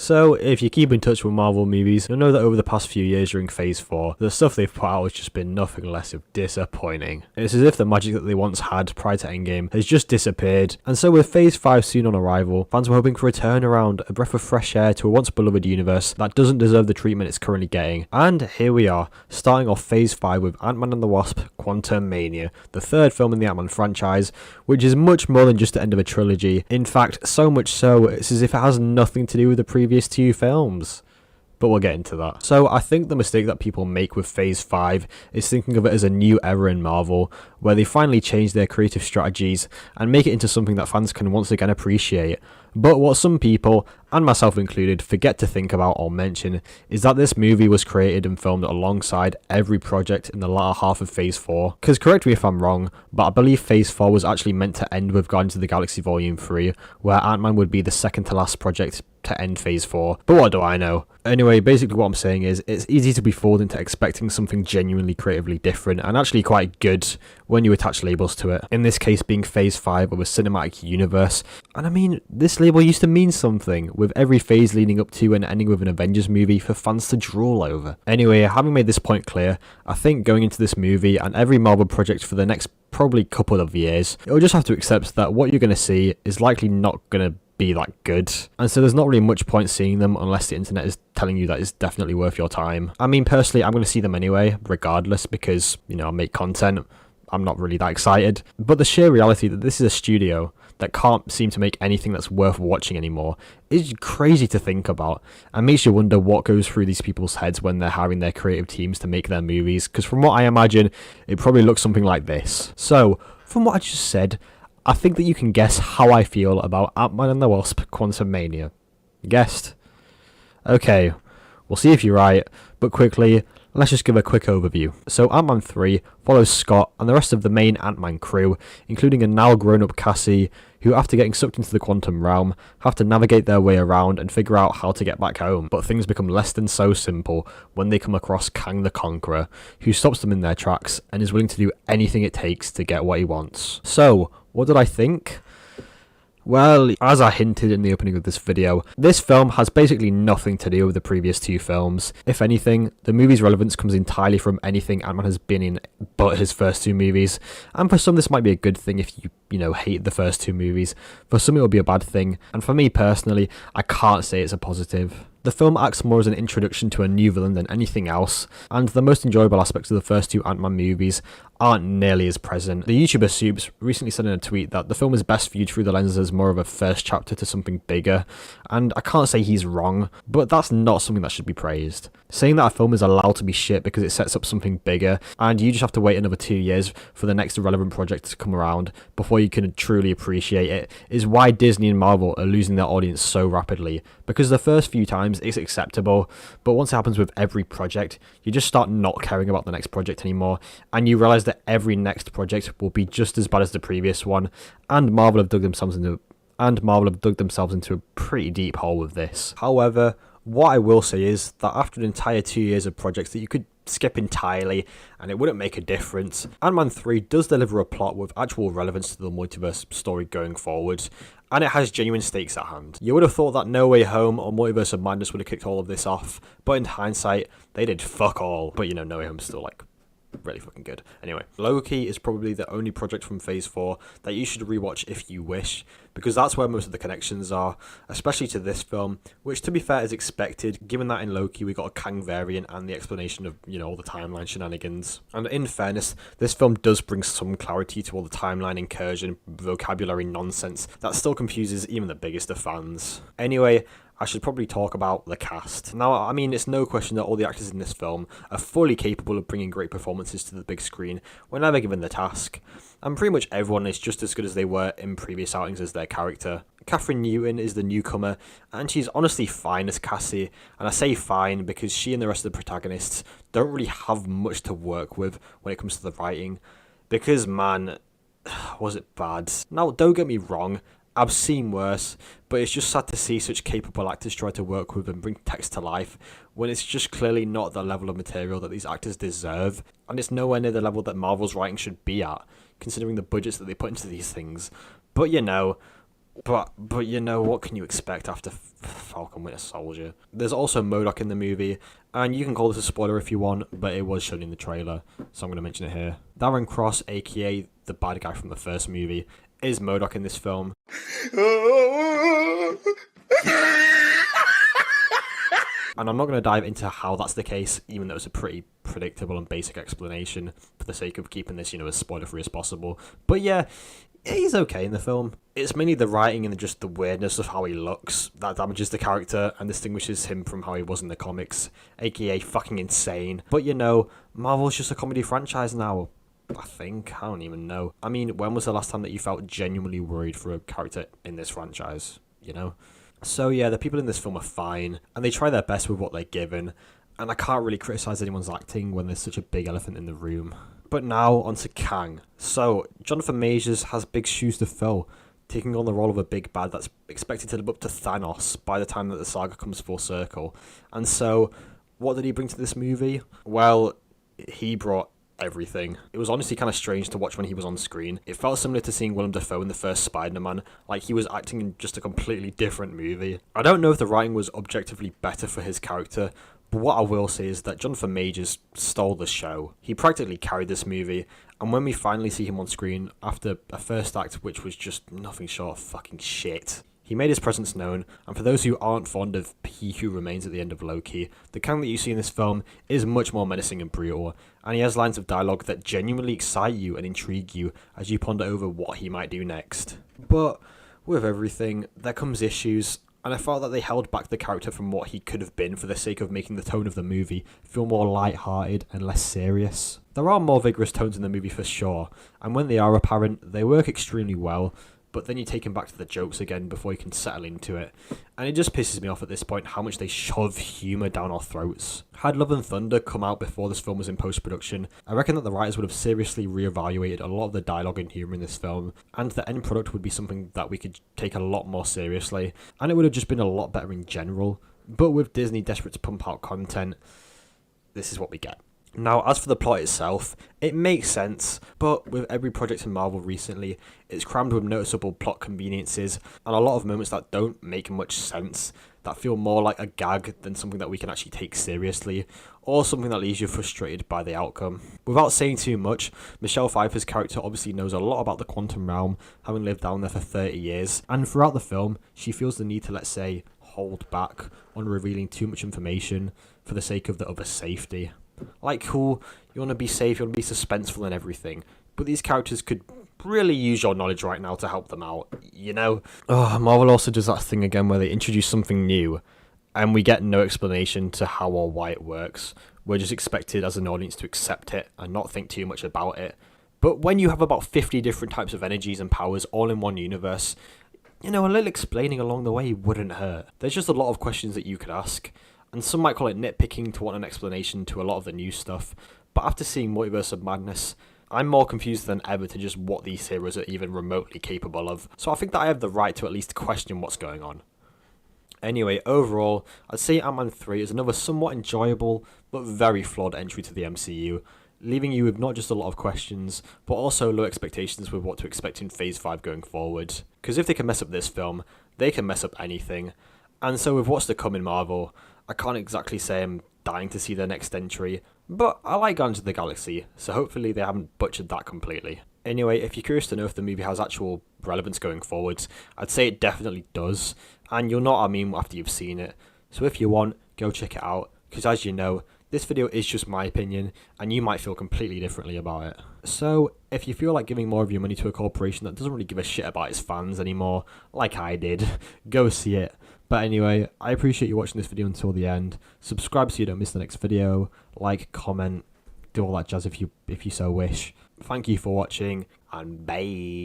So, if you keep in touch with Marvel movies, you'll know that over the past few years during Phase 4, the stuff they've put out has just been nothing less of disappointing. It's as if the magic that they once had prior to Endgame has just disappeared, and so with Phase 5 soon on arrival, fans were hoping for a turnaround, a breath of fresh air to a once beloved universe that doesn't deserve the treatment it's currently getting. And here we are, starting off Phase 5 with Ant-Man and the Wasp: Quantumania, the third film in the Ant-Man franchise, which is much more than just the end of a trilogy. In fact, so much so, it's as if it has nothing to do with the previous two films. But we'll get into that. So I think the mistake that people make with Phase 5 is thinking of it as a new era in Marvel, where they finally change their creative strategies and make it into something that fans can once again appreciate. But what some people, and myself included, forget to think about or mention is that this movie was created and filmed alongside every project in the latter half of Phase 4. Because correct me if I'm wrong, but I believe Phase 4 was actually meant to end with Guardians of the Galaxy Volume 3, where Ant-Man would be the second to last project to end Phase 4. But what do I know? Anyway, basically what I'm saying is, it's easy to be fooled into expecting something genuinely creatively different and actually quite good when you attach labels to it. In this case being Phase 5 of a cinematic universe. And I mean, this label used to mean something, with every phase leading up to and ending with an Avengers movie for fans to drool over. Anyway, having made this point clear, I think going into this movie and every Marvel project for the next probably couple of years, you'll just have to accept that what you're going to see is likely not going to be that good, and so there's not really much point seeing them unless the internet is telling you that it's definitely worth your time. I mean, personally, I'm going to see them anyway, regardless, because, you know, I make content. I'm not really that excited, but the sheer reality that this is a studio that can't seem to make anything that's worth watching anymore is crazy to think about, and makes you wonder what goes through these people's heads when they're hiring their creative teams to make their movies, because from what I imagine, it probably looks something like this. So, from what I just said, I think that you can guess how I feel about Ant-Man and the Wasp: Quantumania. Guessed? Okay, we'll see if you're right, but quickly, let's just give a quick overview. So Ant-Man 3 follows Scott and the rest of the main Ant-Man crew, including a now grown-up Cassie, who after getting sucked into the quantum realm, have to navigate their way around and figure out how to get back home. But things become less than so simple when they come across Kang the Conqueror, who stops them in their tracks and is willing to do anything it takes to get what he wants. So, what did I think? Well, as I hinted in the opening of this video, this film has basically nothing to do with the previous two films. If anything, the movie's relevance comes entirely from anything Ant-Man has been in but his first two movies. And for some this might be a good thing if you know, hate the first two movies. For some it will be a bad thing. And for me personally, I can't say it's a positive. The film acts more as an introduction to a new villain than anything else, and the most enjoyable aspects of the first two Ant-Man movies aren't nearly as present. The YouTuber Soups recently said in a tweet that the film is best viewed through the lens as more of a first chapter to something bigger, and I can't say he's wrong, but that's not something that should be praised. Saying that a film is allowed to be shit because it sets up something bigger, and you just have to wait another 2 years for the next irrelevant project to come around before you can truly appreciate it, is why Disney and Marvel are losing their audience so rapidly, because the first few times it's acceptable, but once it happens with every project, you just start not caring about the next project anymore, and you realise that every next project will be just as bad as the previous one, and Marvel have dug themselves into a pretty deep hole with this. However, what I will say is that after an entire 2 years of projects that you could skip entirely and it wouldn't make a difference, Ant-Man 3 does deliver a plot with actual relevance to the multiverse story going forward, and it has genuine stakes at hand. You would have thought that No Way Home or Multiverse of Madness would have kicked all of this off, but in hindsight, they did fuck all. But you know, No Way Home's still like really fucking good. Anyway, Loki is probably the only project from Phase 4 that you should rewatch if you wish, because that's where most of the connections are, especially to this film, which to be fair is expected, given that in Loki we got a Kang variant and the explanation of, you know, all the timeline shenanigans. And in fairness, this film does bring some clarity to all the timeline incursion, vocabulary nonsense that still confuses even the biggest of fans. Anyway, I should probably talk about the cast. Now, I mean, it's no question that all the actors in this film are fully capable of bringing great performances to the big screen whenever given the task, and pretty much everyone is just as good as they were in previous outings as their character. Kathryn Newton is the newcomer, and she's honestly fine as Cassie, and I say fine because she and the rest of the protagonists don't really have much to work with when it comes to the writing, because man, was it bad. Now, don't get me wrong, I've seen worse, but it's just sad to see such capable actors try to work with and bring text to life when it's just clearly not the level of material that these actors deserve, and it's nowhere near the level that Marvel's writing should be at, considering the budgets that they put into these things. But you know, But you know, what can you expect after Falcon Winter Soldier? There's also MODOK in the movie, and you can call this a spoiler if you want, but it was shown in the trailer, so I'm going to mention it here. Darren Cross, aka the bad guy from the first movie, is MODOK in this film. And I'm not going to dive into how that's the case, even though it's a pretty predictable and basic explanation for the sake of keeping this, as spoiler-free as possible. But yeah, he's okay in the film. It's mainly the writing and just the weirdness of how he looks that damages the character and distinguishes him from how he was in the comics, aka fucking insane. But Marvel's just a comedy franchise now. I think. I don't even know. I mean, when was the last time that you felt genuinely worried for a character in this franchise? So yeah, the people in this film are fine, and they try their best with what they're given, and I can't really criticise anyone's acting when there's such a big elephant in the room. But now, on to Kang. So, Jonathan Majors has big shoes to fill, taking on the role of a big bad that's expected to live up to Thanos by the time that the saga comes full circle. And so, what did he bring to this movie? Well, he brought everything. It was honestly kind of strange to watch when he was on screen. It felt similar to seeing Willem Dafoe in the first Spider-Man, like he was acting in just a completely different movie. I don't know if the writing was objectively better for his character, but what I will say is that Jonathan Majors stole the show. He practically carried this movie, and when we finally see him on screen after a first act which was just nothing short of fucking shit, he made his presence known, and for those who aren't fond of He Who Remains at the end of Loki, the Kang that you see in this film is much more menacing and brutal, and he has lines of dialogue that genuinely excite you and intrigue you as you ponder over what he might do next. But with everything, there comes issues, and I felt that they held back the character from what he could have been for the sake of making the tone of the movie feel more light-hearted and less serious. There are more vigorous tones in the movie for sure, and when they are apparent, they work extremely well, but then you take him back to the jokes again before you can settle into it. And it just pisses me off at this point how much they shove humour down our throats. Had Love and Thunder come out before this film was in post-production, I reckon that the writers would have seriously re-evaluated a lot of the dialogue and humour in this film, and the end product would be something that we could take a lot more seriously, and it would have just been a lot better in general. But with Disney desperate to pump out content, this is what we get. Now, as for the plot itself, it makes sense, but with every project in Marvel recently, it's crammed with noticeable plot conveniences and a lot of moments that don't make much sense, that feel more like a gag than something that we can actually take seriously, or something that leaves you frustrated by the outcome. Without saying too much, Michelle Pfeiffer's character obviously knows a lot about the quantum realm, having lived down there for 30 years, and throughout the film, she feels the need to, let's say, hold back on revealing too much information for the sake of the other's safety. Like, cool, you want to be safe, you want to be suspenseful and everything, but these characters could really use your knowledge right now to help them out, Marvel also does that thing again where they introduce something new, and we get no explanation to how or why it works. We're just expected as an audience to accept it and not think too much about it. But when you have about 50 different types of energies and powers all in one universe, a little explaining along the way wouldn't hurt. There's just a lot of questions that you could ask, and some might call it nitpicking to want an explanation to a lot of the new stuff, but after seeing Multiverse of Madness, I'm more confused than ever to just what these heroes are even remotely capable of, so I think that I have the right to at least question what's going on. Anyway, overall, I'd say Ant-Man 3 is another somewhat enjoyable, but very flawed entry to the MCU, leaving you with not just a lot of questions, but also low expectations with what to expect in Phase 5 going forward. Because if they can mess up this film, they can mess up anything, and so with what's to come in Marvel, I can't exactly say I'm dying to see their next entry, but I like Guardians of the Galaxy, so hopefully they haven't butchered that completely. Anyway, if you're curious to know if the movie has actual relevance going forwards, I'd say it definitely does, and you'll know what I mean after you've seen it. So if you want, go check it out, because as you know, this video is just my opinion, and you might feel completely differently about it. So, if you feel like giving more of your money to a corporation that doesn't really give a shit about its fans anymore, like I did, go see it. But anyway, I appreciate you watching this video until the end. Subscribe so you don't miss the next video. Like, comment, do all that jazz if you so wish. Thank you for watching, and bye.